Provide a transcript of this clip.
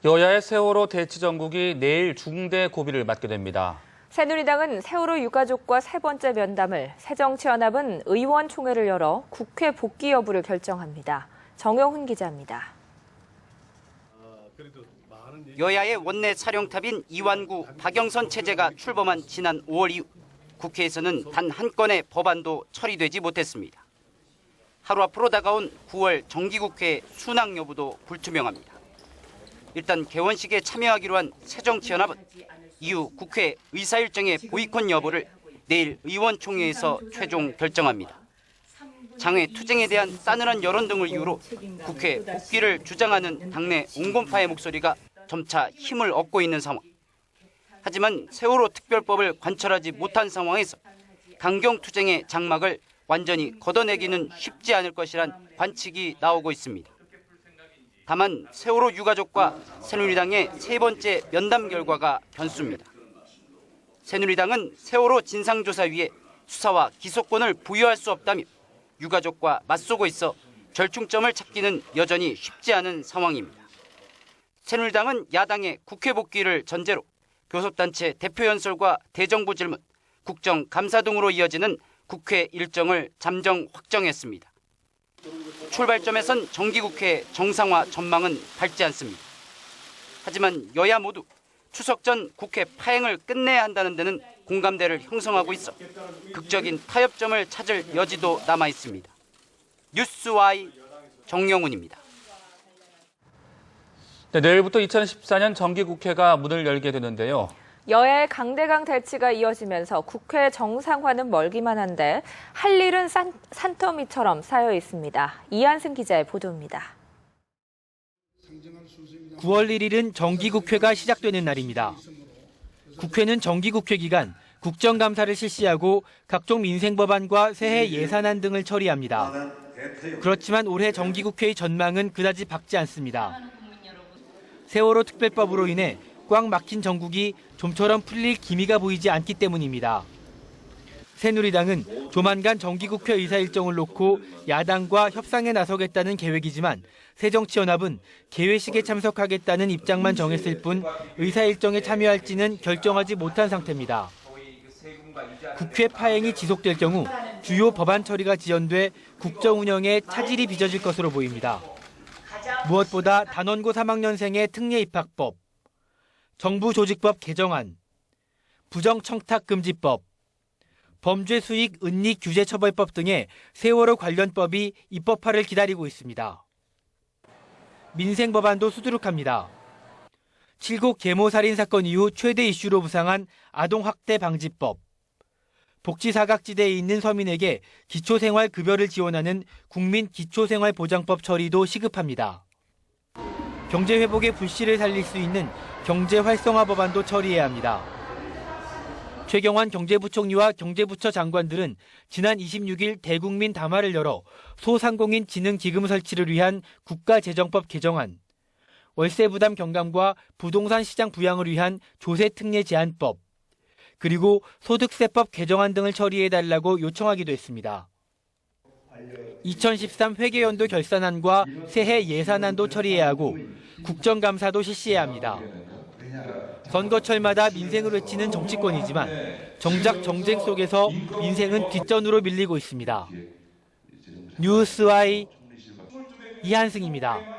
여야의 세월호 대치 정국이 내일 중대 고비를 맞게 됩니다. 새누리당은 세월호 유가족과 세 번째 면담을, 새정치연합은 의원총회를 열어 국회 복귀 여부를 결정합니다. 정영훈 기자입니다. 여야의 원내 사령탑인 이완구, 박영선 체제가 출범한 지난 5월 이후 국회에서는 단 한 건의 법안도 처리되지 못했습니다. 하루 앞으로 다가온 9월 정기국회 순항 여부도 불투명합니다. 일단 개원식에 참여하기로 한 새정치연합은 이후 국회 의사일정의 보이콧 여부를 내일 의원총회에서 최종 결정합니다. 장외 투쟁에 대한 싸늘한 여론 등을 이유로 국회 복귀를 주장하는 당내 온건파의 목소리가 점차 힘을 얻고 있는 상황. 하지만 세월호 특별법을 관철하지 못한 상황에서 강경 투쟁의 장막을 완전히 걷어내기는 쉽지 않을 것이란 관측이 나오고 있습니다. 다만 세월호 유가족과 새누리당의 세 번째 면담 결과가 변수입니다. 새누리당은 세월호 진상조사위에 수사와 기소권을 부여할 수 없다며 유가족과 맞서고 있어 절충점을 찾기는 여전히 쉽지 않은 상황입니다. 새누리당은 야당의 국회 복귀를 전제로 교섭단체 대표 연설과 대정부 질문, 국정감사 등으로 이어지는 국회 일정을 잠정 확정했습니다. 출발점에선 정기국회 정상화 전망은 밝지 않습니다. 하지만 여야 모두 추석 전 국회 파행을 끝내야 한다는 데는 공감대를 형성하고 있어 극적인 타협점을 찾을 여지도 남아 있습니다. 뉴스와이 정영훈입니다. 네, 내일부터 2014년 정기국회가 문을 열게 되는데요. 여야의 강대강 대치가 이어지면서 국회 정상화는 멀기만 한데 할 일은 산더미처럼 쌓여 있습니다. 이한승 기자의 보도입니다. 9월 1일은 정기국회가 시작되는 날입니다. 국회는 정기국회 기간 국정감사를 실시하고 각종 민생법안과 새해 예산안 등을 처리합니다. 그렇지만 올해 정기국회의 전망은 그다지 밝지 않습니다. 세월호 특별법으로 인해 꽉 막힌 정국이 좀처럼 풀릴 기미가 보이지 않기 때문입니다. 새누리당은 조만간 정기국회 의사 일정을 놓고 야당과 협상에 나서겠다는 계획이지만 새정치연합은 개회식에 참석하겠다는 입장만 정했을 뿐 의사 일정에 참여할지는 결정하지 못한 상태입니다. 국회 파행이 지속될 경우 주요 법안 처리가 지연돼 국정 운영에 차질이 빚어질 것으로 보입니다. 무엇보다 단원고 3학년생의 특례 입학법, 정부 조직법 개정안, 부정청탁금지법, 범죄수익 은닉 규제처벌법 등의 세월호 관련법이 입법화를 기다리고 있습니다. 민생 법안도 수두룩합니다. 칠곡 계모살인 사건 이후 최대 이슈로 부상한 아동학대 방지법, 복지사각지대에 있는 서민에게 기초생활급여를 지원하는 국민기초생활보장법 처리도 시급합니다. 경제회복의 불씨를 살릴 수 있는 경제활성화 법안도 처리해야 합니다. 최경환 경제부총리와 경제부처 장관들은 지난 26일 대국민 담화를 열어 소상공인 지능기금 설치를 위한 국가재정법 개정안, 월세 부담 경감과 부동산 시장 부양을 위한 조세특례 제한법, 그리고 소득세법 개정안 등을 처리해달라고 요청하기도 했습니다. 2013 회계연도 결산안과 새해 예산안도 처리해야 하고 국정감사도 실시해야 합니다. 선거철마다 민생을 외치는 정치권이지만 정작 정쟁 속에서 민생은 뒷전으로 밀리고 있습니다. 뉴스와이 이한승입니다.